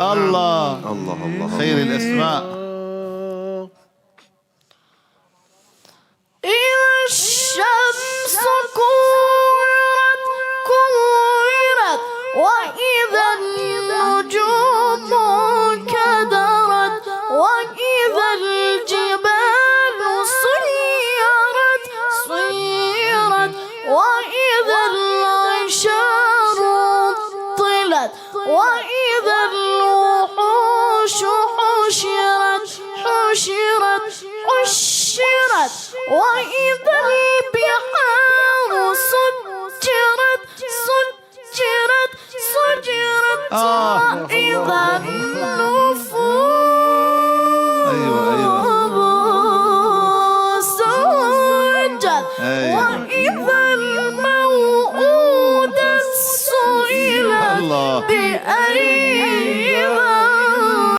الله الله الله خير الأسماء. إذا الشمس كورت كورت وإذا النجوم كدرت وإذا الجبال صيرت صيرت وإذا العشار طلت وإذا الوحوش حشرت حشرت حشرت وإذا البحار سجرت سجرت سجرت وإذا النفوس سجت وإذا الموءودة سئلت بأي